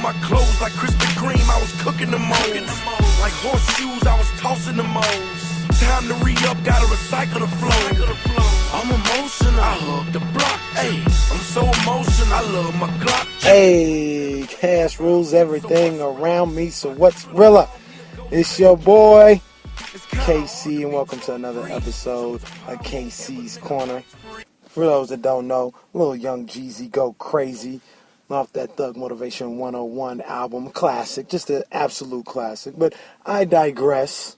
my clothes like Krispy Kreme, I was cooking the moles. Like horseshoes, I was tossing the moles. Time to re-up, gotta recycle the flow. I'm emotional, I hug the block. Hey, I'm so emotional, I love my Glock. Hey, cash rules everything around me, so what's realer? It's your boy, KC, and welcome to another episode of KC's Corner. For those that don't know, little young Jeezy Go Crazy off that Thug Motivation 101 album, classic, just an absolute classic. But I digress.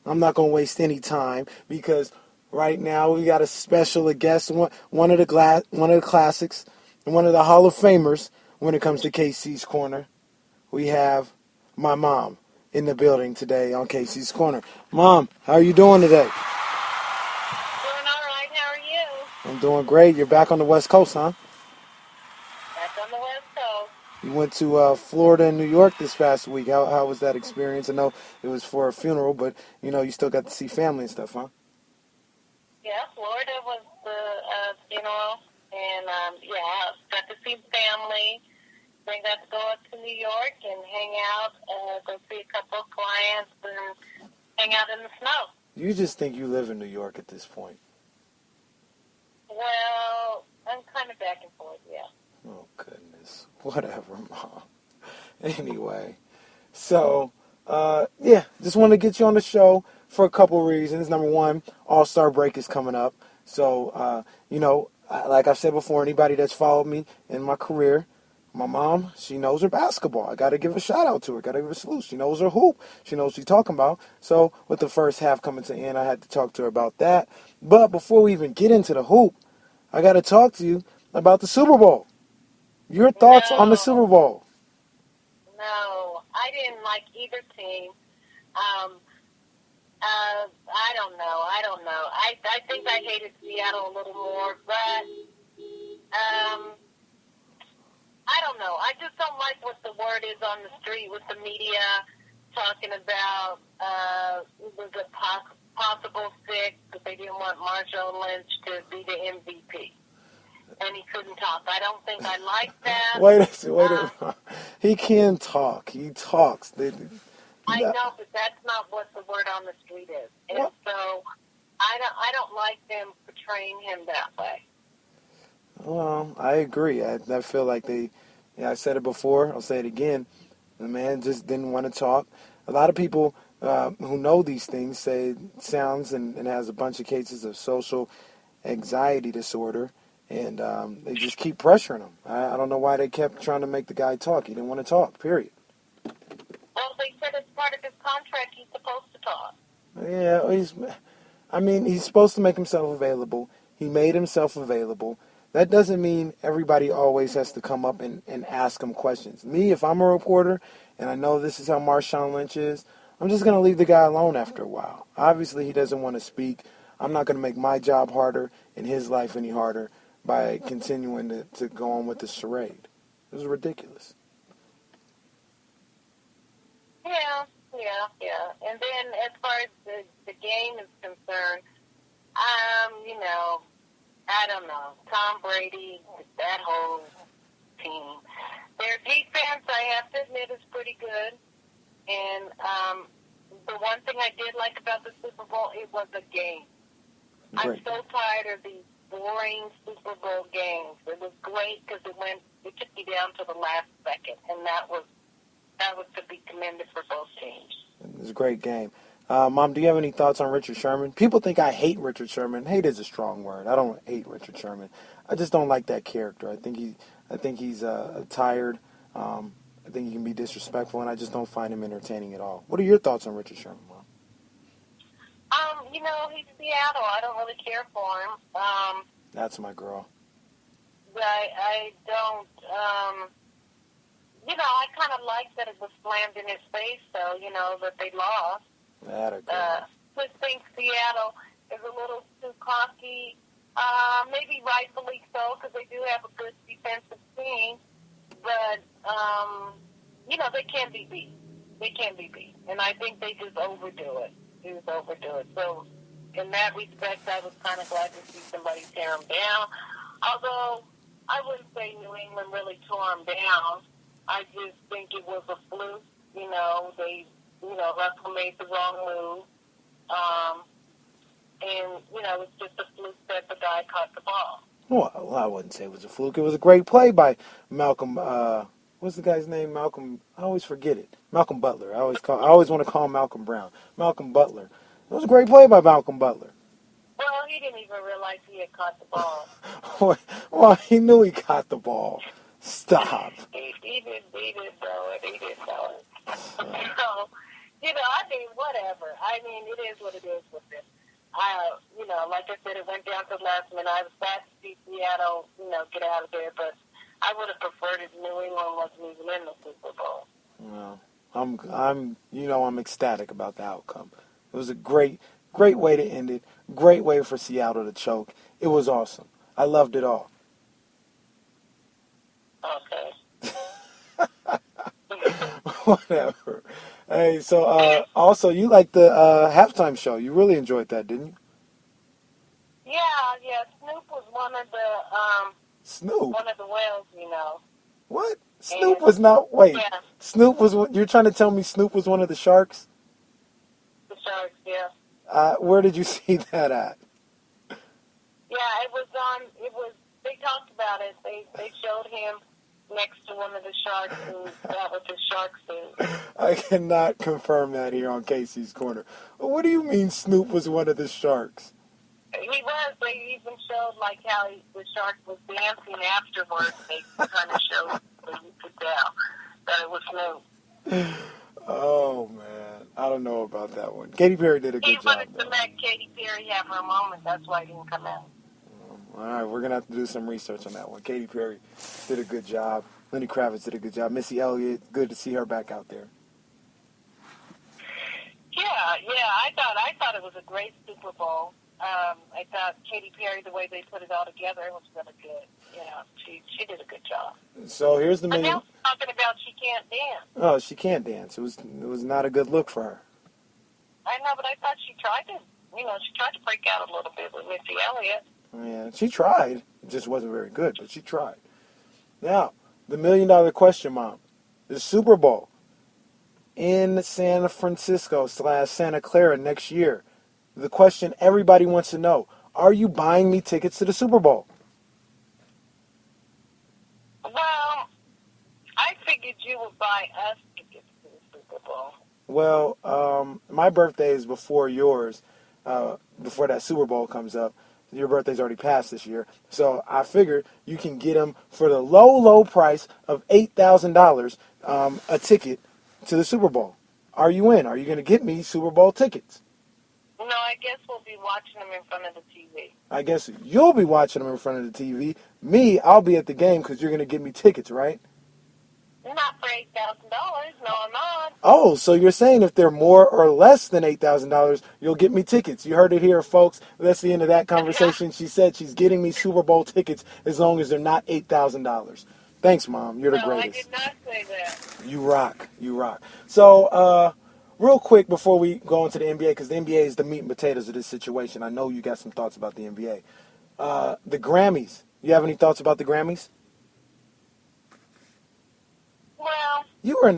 I'm not going to waste any time because right now we got a special guest, one of the classics, and one of the Hall of Famers when it comes to KC's Corner. We have my mom in the building today on KC's Corner. Mom, how are you doing today? Doing all right. How are you? I'm doing great. You're back on the West Coast, huh? Back on the West Coast. You went to Florida and New York this past week. How was that experience? I know it was for a funeral, but you still got to see family and stuff, huh? Yeah, Florida was the funeral, and got to see family. Then got to go up to New York and hang out, go see a couple of clients, and hang out in the snow. You just think you live in New York at this point. Well, I'm kind of back and forth, yeah. Oh, goodness. Whatever, Mom. Anyway, so, just want to get you on the show for a couple reasons. Number one, All-Star break is coming up. So, like I've said before, anybody that's followed me in my career, my mom, she knows her basketball. I got to give a shout-out to her. Got to give her a salute. She knows her hoop. She knows what she's talking about. So, with the first half coming to end, I had to talk to her about that. But before we even get into the hoop, I got to talk to you about the Super Bowl. Your thoughts on the Super Bowl? No, I didn't like either team. I don't know. I think I hated Seattle a little more, but I don't know. I just don't like what the word is on the street with the media talking about it was a possible six, but they didn't want Marshawn Lynch to be the MVP. And he couldn't talk. I don't think I like that. Wait a minute. He can talk. He talks. I know, but that's not what the word on the street is. And what? So I don't like them portraying him that way. Well, I agree. I feel like I said it before. I'll say it again. The man just didn't want to talk. A lot of people who know these things say it sounds and has a bunch of cases of social anxiety disorder. And they just keep pressuring him. I don't know why they kept trying to make the guy talk. He didn't want to talk, period. Well, they said as part of his contract he's supposed to talk. Yeah, he's supposed to make himself available. He made himself available. That doesn't mean everybody always has to come up and ask him questions. Me, if I'm a reporter and I know this is how Marshawn Lynch is, I'm just going to leave the guy alone after a while. Obviously, he doesn't want to speak. I'm not going to make my job harder and his life any harder by continuing to go on with the charade. It was ridiculous. Yeah. And then as far as the game is concerned, I don't know. Tom Brady, that whole team. Their defense, I have to admit, is pretty good. And the one thing I did like about the Super Bowl, it was a game. Great. I'm so tired of these boring Super Bowl games. It was great because it took you down to the last second, and that was to be commended for both teams. It was a great game. Mom, do you have any thoughts on Richard Sherman? People think I hate Richard Sherman. Hate is a strong word. I don't hate Richard Sherman. I just don't like that character. I think he's tired. I think he can be disrespectful, and I just don't find him entertaining at all. What are your thoughts on Richard Sherman, Mom? He's Seattle. I don't really care for him. That's my girl. I don't. I kind of like that it was slammed in his face, though. That they lost. Just think Seattle is a little too cocky. Maybe rightfully so, because they do have a good defensive team. But they can be beat. And I think they just overdo it. So in that respect, I was kind of glad to see somebody tear them down. Although I wouldn't say New England really tore them down. I just think it was a fluke. Russell made the wrong move. And, it's just a fluke that the guy caught the ball. Well, I wouldn't say it was a fluke. It was a great play by Malcolm. What's the guy's name? Malcolm. I always forget it. Malcolm Butler. I always want to call him Malcolm Brown. Malcolm Butler. It was a great play by Malcolm Butler. Well, he didn't even realize he had caught the ball. Well, he knew he caught the ball. Stop. He didn't know it. He didn't know it. So, whatever. It is what it is with it. Like I said, it went down to the last minute. I was sad to see Seattle, get out of there, but I would have preferred if New England wasn't even in the Super Bowl. Well, I'm ecstatic about the outcome. It was a great way to end it. Great way for Seattle to choke. It was awesome. I loved it all. Okay. Whatever. Hey, so also you liked the halftime show. You really enjoyed that, didn't you? Yeah. Snoop was one of the whales, What? Snoop was not. Wait. Yeah. Snoop was. You're trying to tell me Snoop was one of the sharks? The sharks, yeah. Where did you see that at? Yeah, it was. They talked about it. They showed him next to one of the sharks, and that was his shark suit. I cannot confirm that here on Casey's Corner. What do you mean Snoop was one of the sharks? He was. They even showed how the shark was dancing afterwards. They kind of showed so you could tell that it was Snoop. Oh man, I don't know about that one. Katy Perry did a good job. He wanted to let Katy Perry have her moment. That's why he didn't come out. All right, we're going to have to do some research on that one. Katy Perry did a good job. Lenny Kravitz did a good job. Missy Elliott, good to see her back out there. Yeah, I thought it was a great Super Bowl. I thought Katy Perry, the way they put it all together, was really good. She did a good job. So here's the But million. now talking about she can't dance. Oh, she can't dance. It was not a good look for her. I know, but I thought she tried to break out a little bit with Missy Elliott. Yeah, she tried. It just wasn't very good, but she tried. Now, the $1 million question, Mom. The Super Bowl in San Francisco / Santa Clara next year. The question everybody wants to know, are you buying me tickets to the Super Bowl? Well, I figured you would buy us tickets to the Super Bowl. Well, my birthday is before yours, before that Super Bowl comes up. Your birthday's already passed this year. So I figured you can get them for the low price of $8,000 a ticket to the Super Bowl. Are you in? Are you going to get me Super Bowl tickets? No, I guess we'll be watching them in front of the TV. I guess you'll be watching them in front of the TV. Me, I'll be at the game because you're going to get me tickets, right? Not for $8,000. No, I'm not. Oh, so you're saying if they're more or less than $8,000, you'll get me tickets. You heard it here, folks. That's the end of that conversation. She said she's getting me Super Bowl tickets as long as they're not $8,000. Thanks, Mom. You're the greatest. No, I did not say that. You rock. You rock. So, real quick before we go into the NBA, because the NBA is the meat and potatoes of this situation. I know you got some thoughts about the NBA. The Grammys. You have any thoughts about the Grammys? Well, you were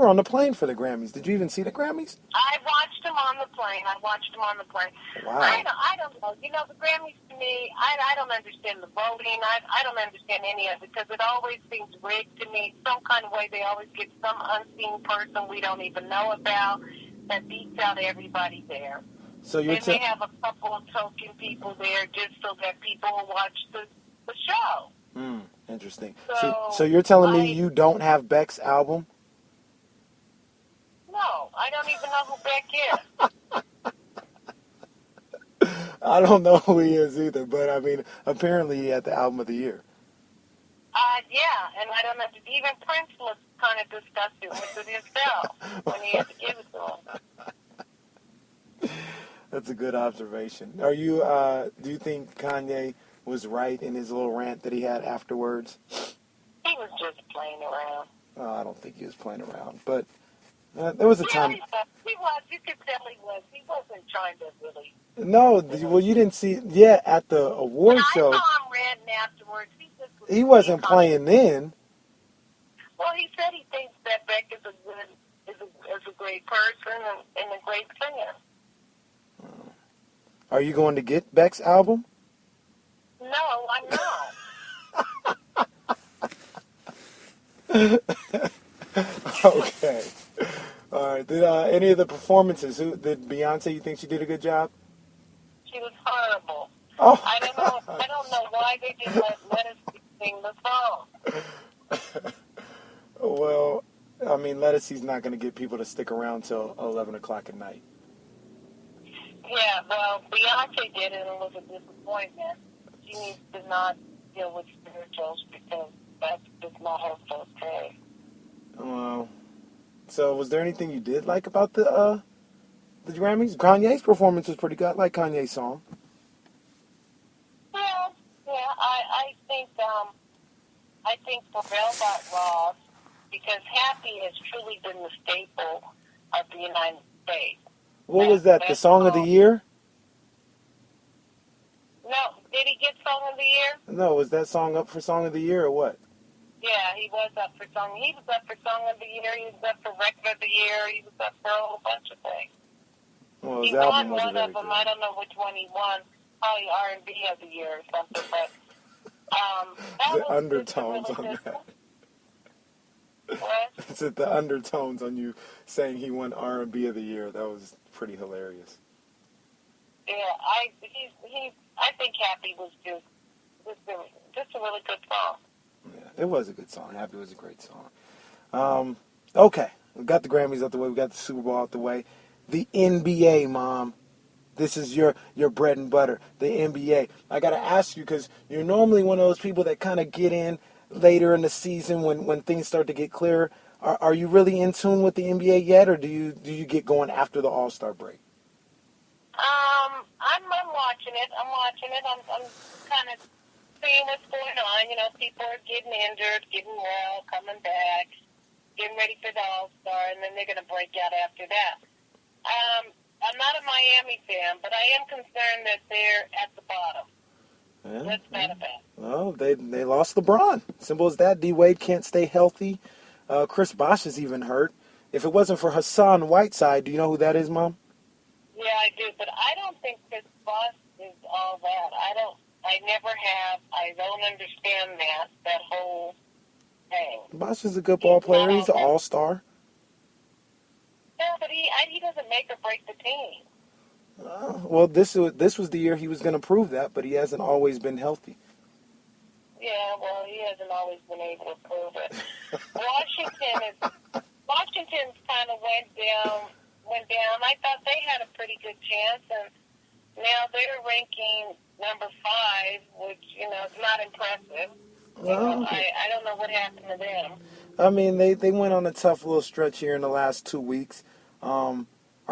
on the plane for the Grammys. Did you even see the Grammys? I watched them on the plane. Wow. I don't know. The Grammys to me, I don't understand the voting. I don't understand any of it because it always seems rigged to me. Some kind of way they always get some unseen person we don't even know about that beats out everybody there. So you're they have a couple of token people there just so that people will watch the show. Interesting. So So you're telling me you don't have Beck's album? No, I don't even know who Beck is. I don't know who he is either, but I mean, apparently he had the album of the year. Yeah, and I don't know. Even Prince looked kind of disgusted with it himself when he had to give it to him. That's a good observation. Are you? Do you think Kanye was right in his little rant that he had afterwards? He was just playing around. Oh, I don't think he was playing around, but there was a time. He was. You could tell he was. He wasn't trying to really. No, well, you didn't see. Yeah, at the award show. I saw him ranting afterwards. He wasn't playing then. Well, he said he thinks that Beck is a great person and a great singer. Are you going to get Beck's album? No, I'm not. Okay. All right. Did any of the performances? Did Beyonce? You think she did a good job? She was horrible. Oh. I don't know why they didn't let us sing the song. Well, I mean, Lettucey's not going to get people to stick around till 11 o'clock at night. Yeah, well, Beyonce did it and it was a disappointment. She needs to not deal with spirituals because that's just not her forte. Well, so was there anything you did like about the Grammys? Kanye's performance was pretty good. I like Kanye's song. Yeah, I think Pharrell got robbed because Happy has truly been the staple of the United States. What was that? The Song of the Year? No, did he get Song of the Year? No, was that song up for Song of the Year or what? Yeah, he was up for Song. He was up for Song of the Year. He was up for Record of the Year. He was up for a whole bunch of things. Well, He won one of them. I don't know which one he won. Probably R&B of the Year or something. But the undertones on that. What? It's the undertones on you saying he won R&B of the Year. That was pretty hilarious. Yeah, I think Happy was just a really good song. Yeah, it was a good song. Happy was a great song. Okay, we got the Grammys out the way. We got the Super Bowl out the way. The NBA, Mom. This is your bread and butter, the NBA. I got to ask you because you're normally one of those people that kind of get in later in the season when things start to get clearer. Are you really in tune with the NBA yet, or do you get going after the All-Star break? I'm watching it. I'm kind of seeing what's going on. You know, people are getting injured, getting well, coming back, getting ready for the All-Star, and then they're going to break out after that. I'm not a Miami fan, but I am concerned that they're at the bottom. Yeah, That's not a bad. Well, they lost LeBron. Simple as that. D-Wade can't stay healthy. Chris Bosh is even hurt. If it wasn't for Hassan Whiteside, do you know who that is, Mom? Yeah, I do, but I don't think Chris Bosh is all that. I never have. I don't understand that whole thing. Bosh is a good ball player. He's an all-star. Yeah, but he doesn't make or break the team. Well, this was the year he was going to prove that, but he hasn't always been healthy. Yeah, well, he hasn't always been able to prove it. Washington's kind of went down. I thought they had a pretty good chance, and now they're ranking number 5, which is not impressive. Well, I don't know what happened to them. I mean, they went on a tough little stretch here in the last 2 weeks. Are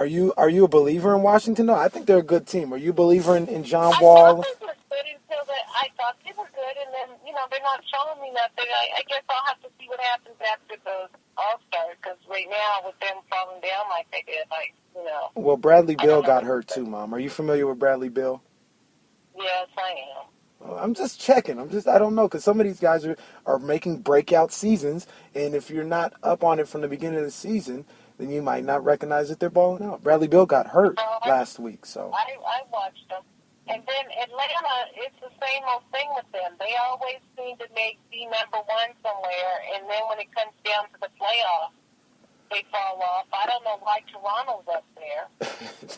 you a believer in Washington? No, I think they're a good team. Are you a believer in John Wall? I thought they were good until I thought they were good, and then they're not showing me nothing. I guess I'll have to see what happens after the All-Star, because right now with them falling down like they did, Well, Bradley Beal got hurt too, Mom. Are you familiar with Bradley Beal? Yes, I am. Well, I'm just checking. I don't know, because some of these guys are making breakout seasons, and if you're not up on it from the beginning of the season, then you might not recognize that they're balling out. Bradley Beal got hurt last week, so. I watched them. And then Atlanta, it's the same old thing with them. They always seem to be number 1 somewhere, and then when it comes down to the playoffs, they fall off. I don't know why Toronto's up there. I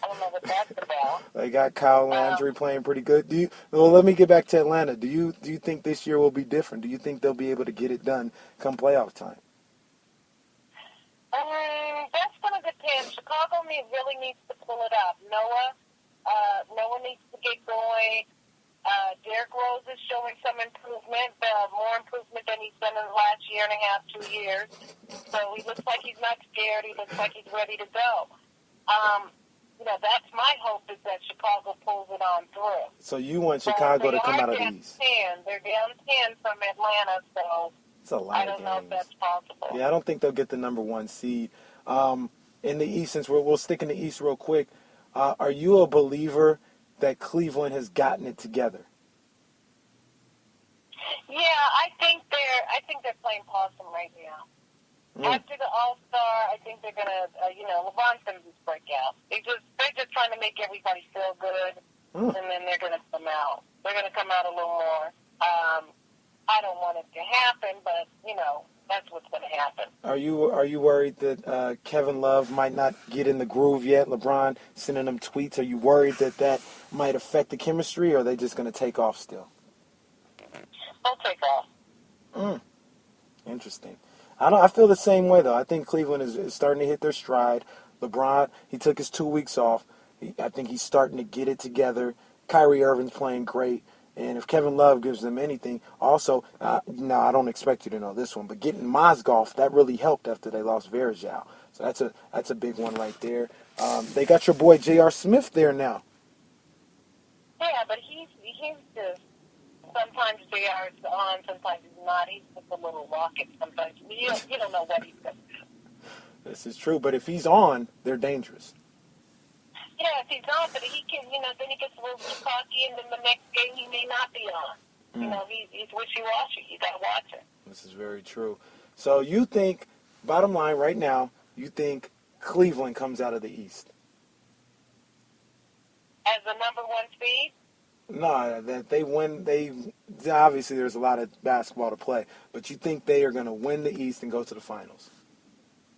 don't know what that's about. They got Kyle Landry playing pretty good. Let me get back to Atlanta. Do you think this year will be different? Do you think they'll be able to get it done come playoff time? That's going to depend. Chicago really needs to pull it up. Noah needs to get going. Derrick Rose is showing some improvement, more improvement than he's done in the last year and a half, 2 years. So he looks like he's not scared. He looks like he's ready to go. That's my hope, is that Chicago pulls it on through. So you want Chicago to come out of the East? They're down 10 from Atlanta, so it's a lot I don't know if that's possible. Yeah, I don't think they'll get the number 1 seed. In the East, since we'll stick in the East real quick, are you a believer that Cleveland has gotten it together? Yeah, I think they're playing possum right now. After the All-Star, I think they're going to, LeBron's going to just break out. They're just trying to make everybody feel good, and then they're going to come out. They're going to come out a little more. I don't want it to happen, but, that's what's going to happen. Are you worried that Kevin Love might not get in the groove yet? LeBron sending him tweets. Are you worried that might affect the chemistry, or are they just going to take off still? They'll take off. Interesting. I feel the same way, though. I think Cleveland is starting to hit their stride. LeBron, he took his 2 weeks off. I think he's starting to get it together. Kyrie Irving's playing great. And if Kevin Love gives them anything, also, now I don't expect you to know this one, but getting Mozgov, that really helped after they lost Verjao. So that's a big one right there. They got your boy J.R. Smith there now. Yeah, but he's just, sometimes J.R. is on, sometimes he's not. He's just a little rocket sometimes. You don't know what he's going to do. This is true, but if he's on, they're dangerous. Yeah, if he's on, but he can, then he gets a little too cocky, and then the next game he may not be on. He's wishy-washy. You got to watch it. This is very true. So you think, bottom line right now, you think Cleveland comes out of the East? As the number one seed? No, that they win. Obviously, there's a lot of basketball to play, but you think they are going to win the East and go to the finals?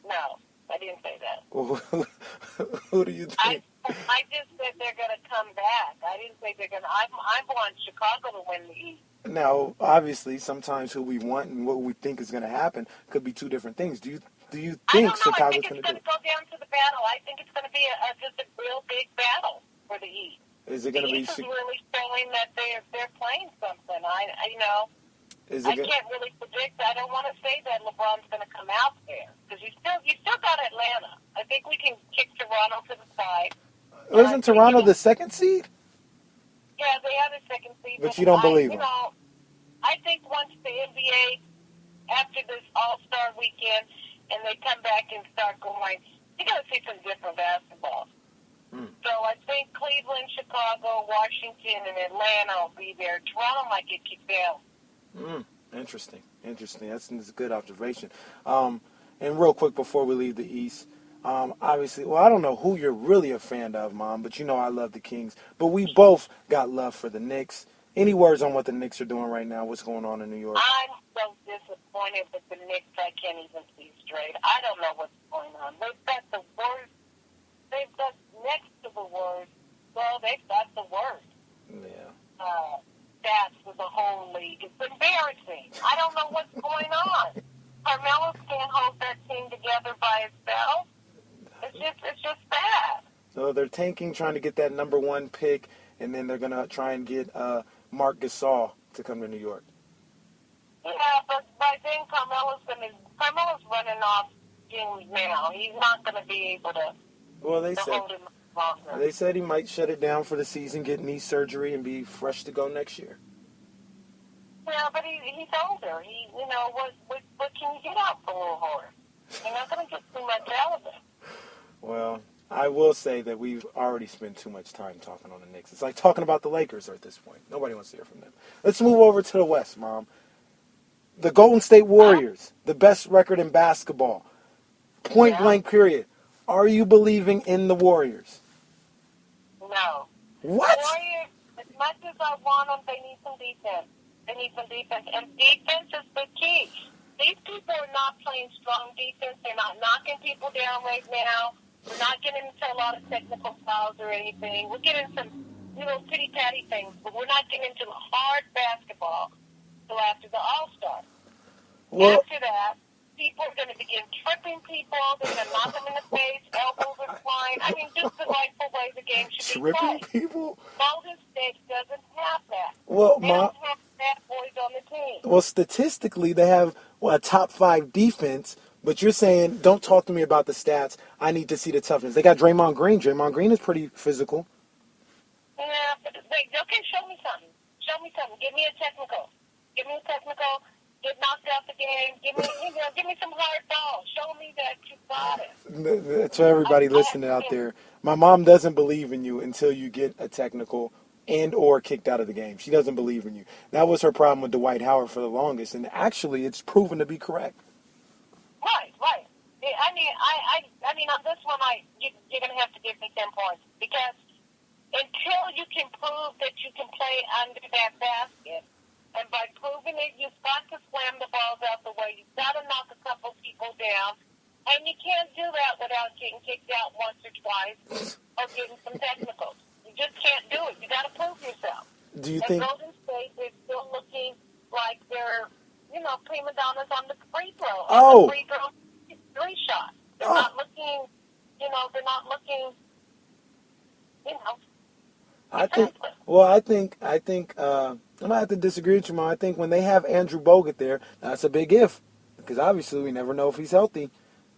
No, I didn't say that. Well, who do you think? I just said they're going to come back. I didn't say they're going to. I want Chicago to win the East. Now, obviously, sometimes who we want and what we think is going to happen could be two different things. Do you think Chicago's going to do it? I think it's going to go down to the battle. I think it's going to be just a real big battle for the East. Is it going to be? The East is really showing that they're playing something. I can't really predict. I don't want to say that LeBron's going to come out there because you still got Atlanta. I think we can kick Toronto to the side. Isn't Toronto the second seed? Yeah, they are the second seed. But you don't believe them. I think once the NBA, after this All-Star weekend, and they come back and start going, you're going to see some different basketball. So I think Cleveland, Chicago, Washington, and Atlanta will be there. Toronto might get kicked out. Interesting. That's a good observation. And real quick before we leave the East, obviously, well, I don't know who you're really a fan of, Mom, but I love the Kings. But we both got love for the Knicks. Any words on what the Knicks are doing right now? What's going on in New York? I'm so disappointed with the Knicks. I can't even see straight. I don't know what's going on. They've got the worst. They've got next to the worst. Well, they've got the worst. Yeah. Stats with the whole league. It's embarrassing. I don't know what's going on. Carmelo can't hold that team together by itself. It's just bad. So they're tanking, trying to get that number one pick, and then they're going to try and get Marc Gasol to come to New York. Yeah, but by then Carmelo's running off fumes now. He's not going to be able to. Well, hold him longer. They said he might shut it down for the season, get knee surgery, and be fresh to go next year. Yeah, but he's older. What can you get out for a little horse? You're not going to get too much out of it. Well, I will say that we've already spent too much time talking on the Knicks. It's like talking about the Lakers at this point. Nobody wants to hear from them. Let's move over to the West, Mom. The Golden State Warriors, the best record in basketball. Point blank period. Are you believing in the Warriors? No. What? The Warriors, as much as I want them, they need some defense. And defense is the key. These people are not playing strong defense. They're not knocking people down right now. We're not getting into a lot of technical fouls or anything. We're getting some, pity-patty things, but we're not getting into hard basketball until after the All-Star. Well, after that, people are going to begin tripping people. They're going to knock them in the face. Elbows are flying. I mean, just the rightful way the game should be played. Tripping people? Golden State doesn't have that. Well, they don't have bad boys on the team. Well, statistically, they have a top 5 defense, but you're saying, don't talk to me about the stats. I need to see the toughness. They got Draymond Green. Draymond Green is pretty physical. Yeah, but okay, show me something. Give me a technical. Get knocked out the game. Give me some hard balls. Show me that you got it. To everybody listening out there, my mom doesn't believe in you until you get a technical and or kicked out of the game. She doesn't believe in you. That was her problem with Dwight Howard for the longest, and actually it's proven to be correct. Right. one you're going to have to give me 10 points. Because until you can prove that you can play under that basket, and by proving it, you've got to slam the balls out the way. You've got to knock a couple people down. And you can't do that without getting kicked out once or twice or getting some technicals. You just can't do it. You got to prove yourself. Do you think Golden State is still looking like they're, prima donnas on the free throw? Oh. On the free throw three shot. They're not looking, they're not looking, I think I'm gonna have to disagree with you, Mom. I think when they have Andrew Bogut there, that's a big if, because obviously we never know if he's healthy.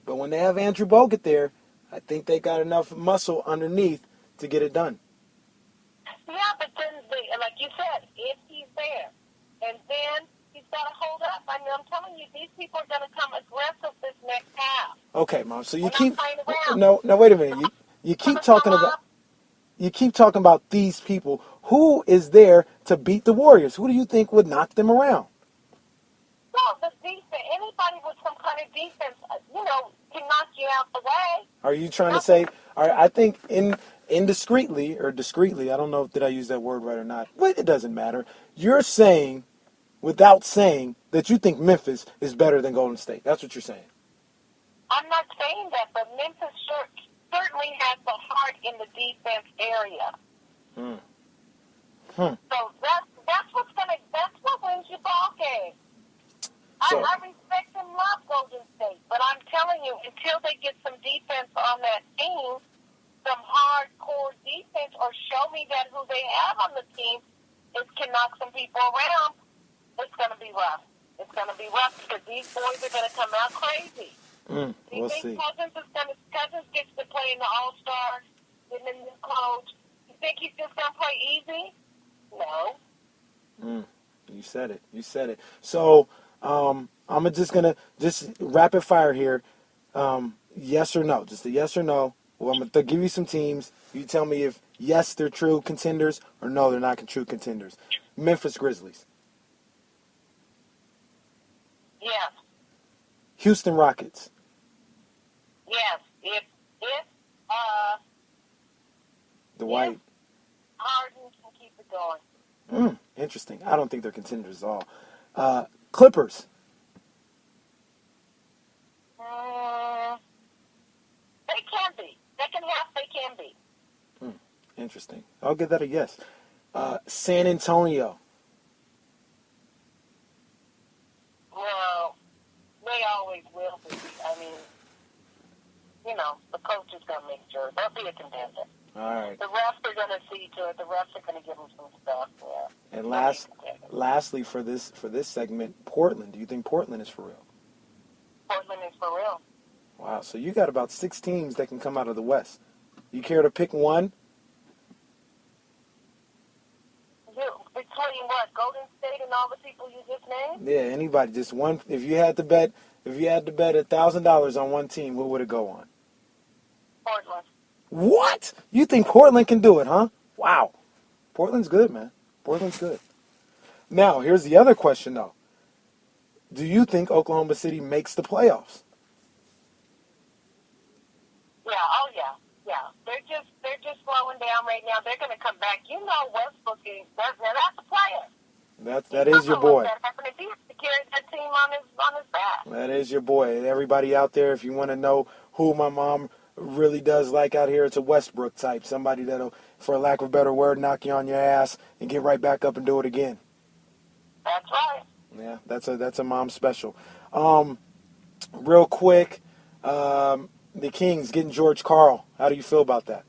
But when they have Andrew Bogut there, I think they got enough muscle underneath to get it done. Yeah, but then, like you said, if he's there, and then he's got to hold up. I mean, I'm telling you, these people are going to come aggressive this next half. Okay, Mom. So you We're keep not playing around. no. Wait a minute. You keep talking about. You keep talking about these people. Who is there to beat the Warriors? Who do you think would knock them around? Well, the defense. Anybody with some kind of defense, can knock you out the way. Are you trying to say? All right, I think indiscreetly or discreetly, I don't know did I use that word right or not. But it doesn't matter. You're saying, without saying, that you think Memphis is better than Golden State. That's what you're saying. I'm not saying that, but Memphis certainly has the heart in the defense area. So that's what wins your ball game. I respect and love Golden State, but I'm telling you, until they get some defense on that team, some hardcore defense, or show me that who they have on the team can knock some people around, it's going to be rough. It's going to be rough because these boys are going to come out crazy. We'll see. Cousins gets to play in the All-Star, and then the coach. You think he's just going to play easy? No. You said it. So, I'm just going to rapid fire here. Yes or no. Just a yes or no. Well, I'm going to give you some teams. You tell me if yes, they're true contenders, or no, they're not true contenders. Memphis Grizzlies. Yes. Houston Rockets. Yes. If Dwight. Harden can keep it going. Interesting. I don't think they're contenders at all. Clippers. They can be. Second half, they can be. Interesting. I'll give that a yes. San Antonio. Well, they always will be. I mean, the coach is going to make sure. They'll be a contender. All right. The refs are going to see to it. The refs are going to give them some stuff. Yeah. And lastly, for this segment, Portland. Do you think Portland is for real? Portland is for real. Wow. So you got about 6 teams that can come out of the West. You care to pick one? Between what, Golden State and all the people you just named? Yeah, anybody. Just one. If you had to bet $1,000 on one team, who would it go on? Portland. What? You think Portland can do it, huh? Wow. Portland's good, man. Portland's good. Now, here's the other question, though. Do you think Oklahoma City makes the playoffs? Yeah. Oh, yeah. Yeah. They're just slowing down right now. They're going to come back. Westbrook is that's a player. That is your boy. That happened to carry that team on his back. That is your boy. Everybody out there, if you want to know who my mom really does like out here, it's a Westbrook type. Somebody that'll, for lack of a better word, knock you on your ass and get right back up and do it again. That's right. Yeah, that's a mom special. Real quick, the Kings getting George Karl. How do you feel about that?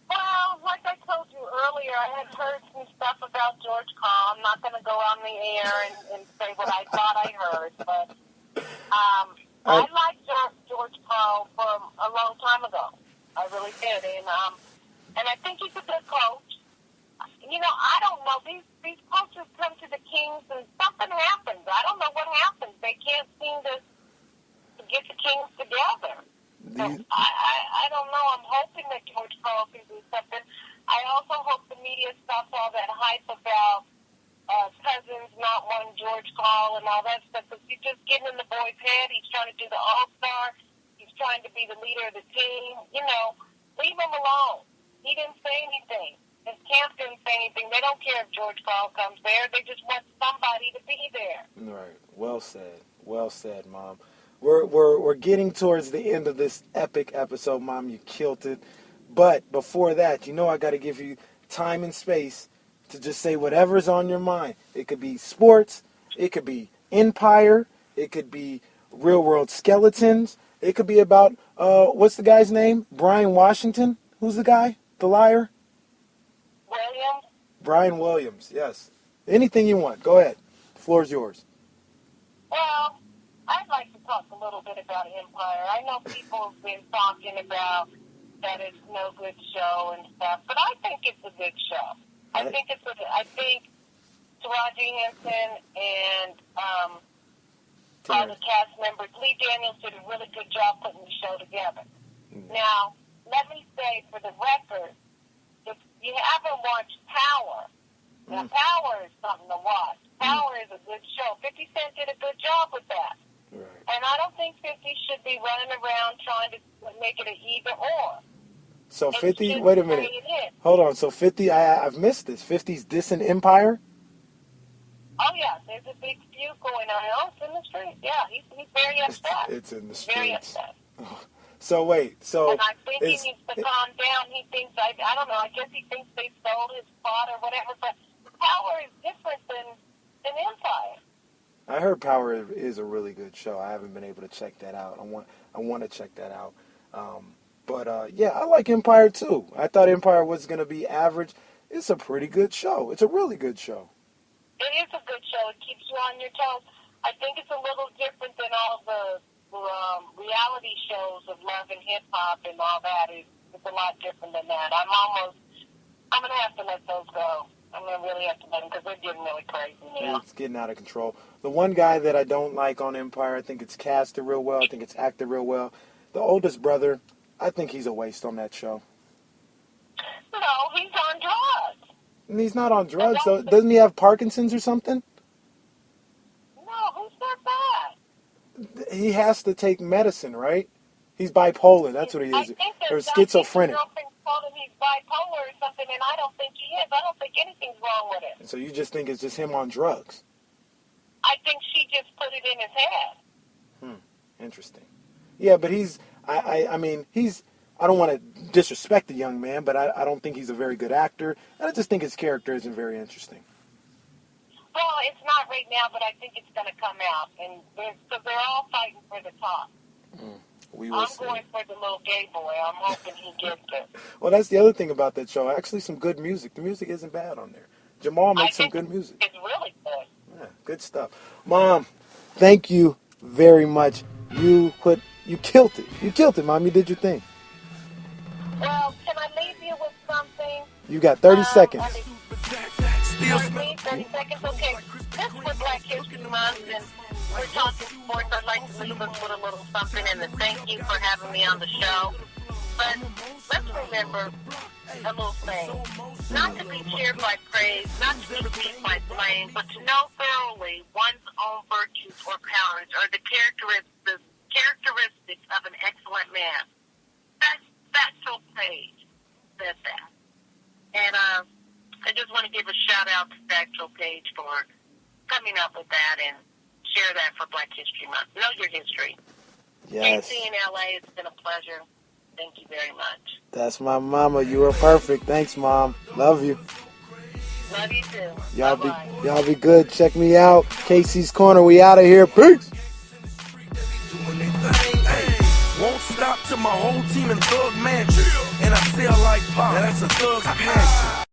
Well, like I told you earlier, I had heard some stuff about George Karl. I'm not going to go on the air and say what I thought I heard, but I liked George Karl from a long time ago. I really did, and I think he's a good coach. I don't know. These coaches come to the Kings and something happens. I don't know what happens. They can't seem to get the Kings together. So I don't know. I'm hoping that George Karl can do something. I also hope the media stops all that hype about Cousins not wanting George Karl and all that stuff, because he's just getting in the boy's head. He's trying to do the All-Star. He's trying to be the leader of the team. You know, leave him alone. He didn't say anything. His camp didn't say anything. They don't care if George Karl comes there. They just want somebody to be there. Right. Well said. Well said, Mom. We're getting towards the end of this epic episode, Mom. You killed it. But before that, you know I got to give you time and space to just say whatever's on your mind. It could be sports. It could be Empire. It could be real world skeletons. It could be about, what's the guy's name? Brian Washington? Who's the guy? The liar? Williams? Brian Williams, yes. Anything you want. Go ahead. The floor is yours. Well, I'd like to talk a little bit about Empire. I know people have been talking about that it's no good show and stuff, but I think it's a good show. I think Taraji Henson and all the cast members, Lee Daniels did a really good job putting the show together. Now, let me say for the record, if you haven't watched Power, now Power is something to watch. Power is a good show. 50 Cent did a good job with that. Right. And I don't think 50 should be running around trying to make it an either or. So 50, wait a minute. Hold on. So 50, I've missed this. 50's dissing Empire? Oh, yeah. There's a big feud going on. Oh, it's in the streets. Yeah, he's very upset. It's in the streets. Very upset. So wait. So and I think he needs to calm down. He thinks, I don't know, I guess he thinks they stole his spot or whatever. But Power is different than Empire. I heard Power is a really good show. I haven't been able to check that out. I want to check that out. But yeah, I like Empire too. I thought Empire was going to be average. It's a pretty good show. It's a really good show. It is a good show. It keeps you on your toes. I think it's a little different than all the reality shows of love and hip hop and all that. It's a lot different than that. I'm going to have to let those go. I'm going to really have to let them because they're getting really crazy now. It's getting out of control. The one guy that I don't like on Empire, I think it's casted real well. I think it's acted real well. The oldest brother, I think he's a waste on that show. No, he's on drugs. And he's not on drugs, though. Doesn't he have Parkinson's or something? No, who's not that? He has to take medicine, right? He's bipolar. That's what he is. Or schizophrenic. I think told him he's bipolar or something, and I don't think he is. I don't think anything's wrong with him. So you just think it's just him on drugs? I think she just put it in his head. Interesting. Yeah, but I mean, I don't want to disrespect the young man, but I don't think he's a very good actor. And I just think his character isn't very interesting. Well, it's not right now, but I think it's going to come out. And they're all fighting for the top. We will see. I'm going for the little gay boy. I'm hoping he gets it. Well, that's the other thing about that show. Actually, some good music. The music isn't bad on there. Jamal makes some good music. It's really good. Yeah, good stuff. Mom, thank you very much. You killed it. You killed it, Mom. You did your thing. Well, can I leave you with something? You got 30 seconds. 30 seconds? Okay. This is Black History Month, and we're talking sports. I'd like to leave us with a little something, and then thank you for having me on the show. But let's remember a little thing. Not to be cheered by praise, not to be beat by blame, but to know thoroughly one's own virtues or powers are the characteristics of an excellent man. That's so Page said that. And I just want to give a shout out to Factual Page for coming up with that and share that for Black History Month. Know your history. Yes. KC in LA, it's been a pleasure. Thank you very much. That's my mama. You were perfect. Thanks, Mom. Love you. Love you too. Y'all be good. Check me out. Casey's Corner. We out of here. Peace. Won't stop till my whole team in Thug Mansion. And I sell like pop. Now that's a thug's passion.